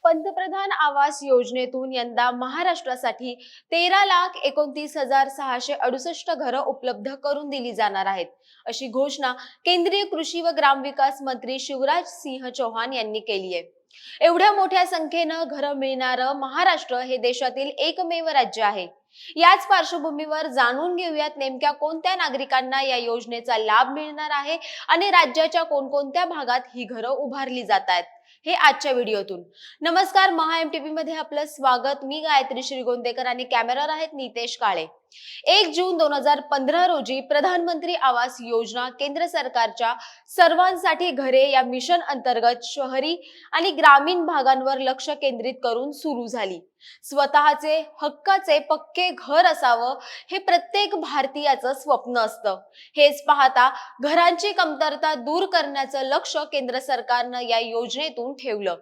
पंतप्रधान आवास योजनेतून यंदा महाराष्ट्रासाठी 13,29,668 घरं उपलब्ध करून दिली जाणार आहेत, अशी घोषणा केंद्रीय कृषी व ग्रामविकास मंत्री शिवराज सिंह चौहान यांनी केली आहे। एवढ्या मोठ्या संख्येनं घरं मिळणारं महाराष्ट्र हे देशातील एकमेव राज्य आहे। याच पार्श्वभूमीवर जाणून घेऊयात नेमक्या कोणत्या नागरिकांना या योजनेचा लाभ मिळणार आहे आणि राज्याच्या कोणकोणत्या भागात ही घरं उभारली जात आहेत, हे आजच्या व्हिडिओतून। नमस्कार, महा एमटीपी मध्ये आपलं स्वागत। मी गायत्री श्रीगोंदेकर आणि कॅमेरावर आहेत नितेश काळे। 1 जून 2015 रोजी प्रधानमंत्री आवास योजना केंद्र सरकारच्या सर्वांसाठी घरे या मिशन अंतर्गत शहरी आणि ग्रामीण भागांवर लक्ष केंद्रित करून सुरू झाली। स्वतःचे हक्काचे पक्के घर असावं हे प्रत्येक भारतीयाचं स्वप्न असतं। हेच पाहता घरांची कमतरता दूर करण्याचं लक्ष केंद्र सरकारनं या योजनेतून ठेवलं।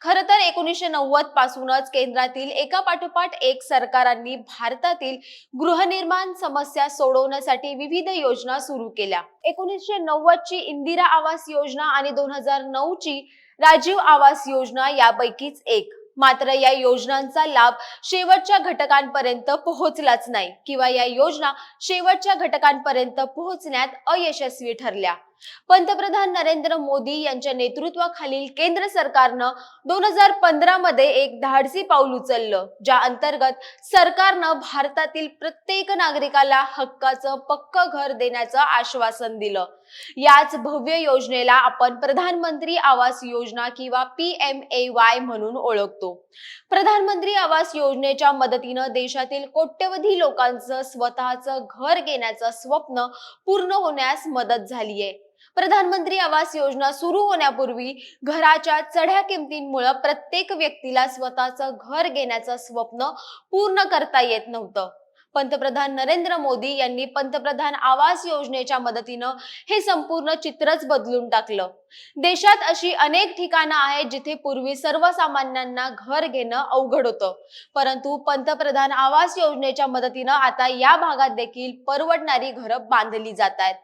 खरं तर 1990 पासूनच केंद्रातील एकापाठोपाठ एक सरकारांनी भारतातील गृहनिर्माण समस्या सोडवण्यासाठी विविध योजना सुरू केल्या। 1990 ची इंदिरा आवास योजना आणि 2009 ची राजीव आवास योजना यापैकीच एक। मात्र या योजनांचा लाभ शेवटच्या घटकांपर्यंत पोहोचलाच नाही किंवा या योजना शेवटच्या घटकांपर्यंत पोहोचण्यात अयशस्वी ठरल्या। पंतप्रधान नरेंद्र मोदी यांच्या नेतृत्वाखालील केंद्र सरकारनं 2015 मध्ये एक धाडसी पाऊल उचललं, ज्या अंतर्गत सरकारनं भारतातील प्रत्येक नागरिकाला हक्काचं पक्कं घर देण्याचं आश्वासन दिलं। याच भव्य योजनेला आपण प्रधानमंत्री आवास योजना किंवा PMAY म्हणून ओळखतो। प्रधानमंत्री आवास योजनेच्या मदतीनं देशातील कोट्यवधी लोकांचं स्वतःचं घर घेण्याचं स्वप्न पूर्ण होण्यास मदत झालीये। प्रधानमंत्री आवास योजना सुरू होण्यापूर्वी घराच्या चढ्या किमतींमुळे प्रत्येक व्यक्तीला स्वतःचं घर घेण्याचं स्वप्न पूर्ण करता येत नव्हतं। पंतप्रधान नरेंद्र मोदी यांनी पंतप्रधान आवास योजनेच्या मदतीनं हे संपूर्ण चित्रच बदलून टाकलं। देशात अशी अनेक ठिकाणं आहेत जिथे पूर्वी सर्वसामान्यांना घर घेणं अवघड होतं, परंतु पंतप्रधान आवास योजनेच्या मदतीनं आता या भागात देखील परवडणारी घरं बांधली जात आहेत।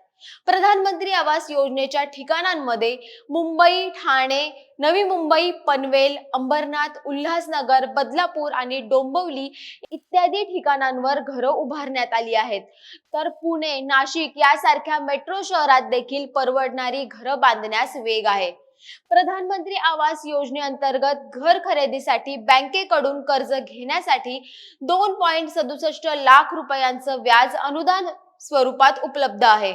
प्रधानमंत्री आवास योजनेच्या ठिकाणांमध्ये मुंबई, ठाणे, नवी मुंबई, पनवेल, अंबरनाथ, उल्हासनगर, बदलापूर आणि डोंबिवली इत्यादी ठिकाणांवर घरं उभारण्यात आली आहेत। तर पुणे, नाशिक यासारख्या मेट्रो शहरात देखील परवडणारी घरं बांधण्यास वेग आहे। प्रधानमंत्री आवास योजनेअंतर्गत घर खरेदीसाठी बँकेकडून कर्ज घेण्यासाठी 2.67 लाख रुपयांचं व्याज अनुदान स्वरूपात उपलब्ध आहे।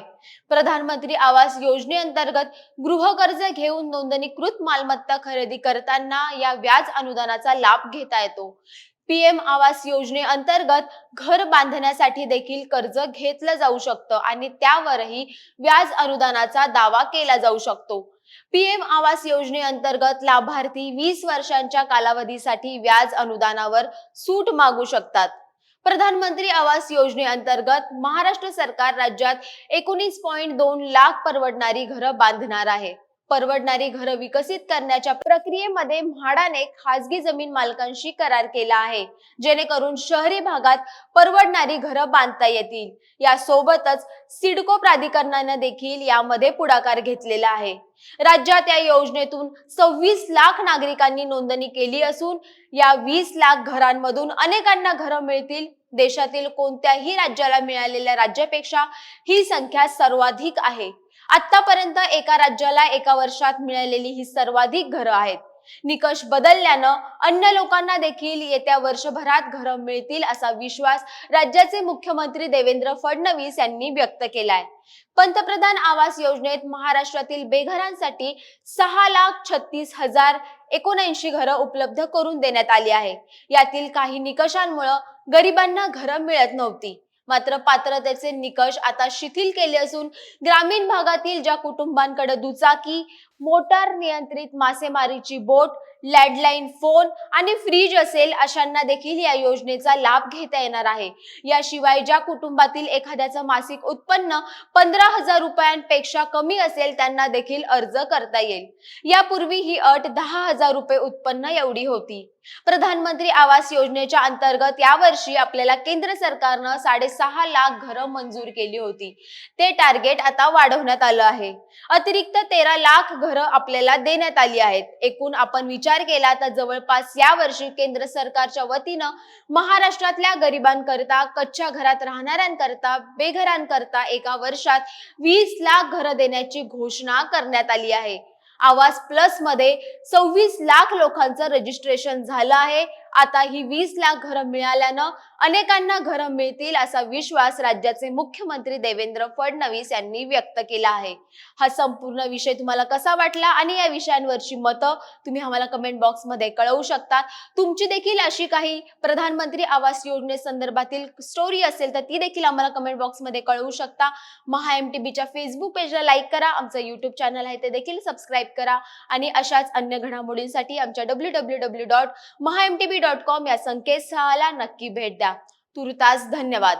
प्रधानमंत्री आवास योजनेअंतर्गत गृह कर्ज घेऊन नोंदणीकृत मालमत्ता खरेदी करताना या व्याज अनुदानाचा लाभ घेता येतो। PM आवास योजनेअंतर्गत घर बांधण्यासाठी देखील कर्ज घेतलं जाऊ शकतं आणि त्यावरही व्याज अनुदानाचा दावा केला जाऊ शकतो। PM आवास योजनेअंतर्गत लाभार्थी 20 वर्षांच्या कालावधीसाठी व्याज अनुदानावर सूट मागू शकतात। प्रधानमंत्री आवास योजनेअंतर्गत महाराष्ट्र सरकार राज्यात 19.2 लाख परवडणारी घरं बांधणार आहे। परवडणारी घरं विकसित करण्याच्या प्रक्रियेमध्ये म्हाडाने खासगी जमीन मालकांशी करार केला आहे, जेणेकरून शहरी भागात परवडणारी घरं बांधता येतील। यासोबतच सिडको प्राधिकरणाने देखील यामध्ये पुढाकार घेतलेला आहे। राज्यात या योजनेतून 26 लाख नागरिकांनी नोंदणी केली असून या 20 लाख घरांमधून अनेकांना घरं मिळतील। देशातील कोणत्याही राज्याला मिळालेल्या राज्यापेक्षा ही संख्या सर्वाधिक आहे। आतापर्यंत एका राज्याला एका वर्षात मिळालेली ही सर्वाधिक घरं आहेत। निकष बदलल्यानं अन्य लोकांना देखील येत्या वर्षभरात घरं मिळतील असा विश्वास राज्याचे मुख्यमंत्री देवेंद्र फडणवीस यांनी व्यक्त केलाय। पंतप्रधान आवास योजनेत महाराष्ट्रातील बेघरांसाठी 6,36,079 घरं उपलब्ध करून देण्यात आली आहे। यातील काही निकषांमुळे गरिबांना घरं मिळत नव्हती, मात्र पात्रतेचे निकष आता शिथिल केले असून ग्रामीण भागातील ज्या कुटुंबांकडे दुचाकी, मोटार नियंत्रित मासेमारीची बोट, लँडलाईन फोन आणि फ्रीज असेल अशांना देखील या योजनेचा लाभ घेता येणार आहे। याशिवाय ज्या कुटुंबातील एखाद्याचं मासिक उत्पन्न 15,000 रुपयांपेक्षा कमी असेल त्यांना देखील अर्ज करता येईल। यापूर्वी ही अट 10,000 रुपये उत्पन्न एवढी होती। प्रधानमंत्री आवास योजनेच्या अंतर्गत यावर्षी आपल्याला केंद्र सरकारनं 6.5 लाख घरं मंजूर केली होती। ते टार्गेट आता वाढवण्यात आलं आहे। अतिरिक्त 13 लाख घरं आपल्याला देण्यात आली आहेत। एकूण आपण विचार विचार केला तर जवळपास या वर्षी केंद्र सरकारच्या वतीनं महाराष्ट्रातल्या गरिबांकरता, कच्च्या घरात राहणाऱ्यांकरता, बेघरांकरता एका वर्षात 20 लाख घरं देण्याची घोषणा करण्यात आली आहे. आवास प्लस मध्ये 26 लाख लोकांचं रजिस्ट्रेशन झालं आहे. आता ही 20 लाख घरं मिळाल्यानं अनेकांना घरं मिळतील असा विश्वास राज्याचे मुख्यमंत्री देवेंद्र फडणवीस यांनी व्यक्त केला आहे. हा संपूर्ण विषय तुम्हाला कसा वाटला आणि या विषयांवरची मतं तुम्ही आम्हाला कमेंट बॉक्स मध्ये कळवू शकता. तुमची देखील अशी काही प्रधानमंत्री आवास योजनेसंदर्भातील स्टोरी असेल तर ती देखील आम्हाला कमेंट बॉक्स मध्ये कळवू शकता. महा एमटीबीच्या फेसबुक पेजला लाईक करा, आमचं युट्यूब चॅनल आहे ते देखील सबस्क्राईब करा आणि अशाच अन्य घडामोडींसाठी आमच्या www.mahamtb.com या संकेतस्थळाला नक्की भेट द्या. तुर्तास धन्यवाद.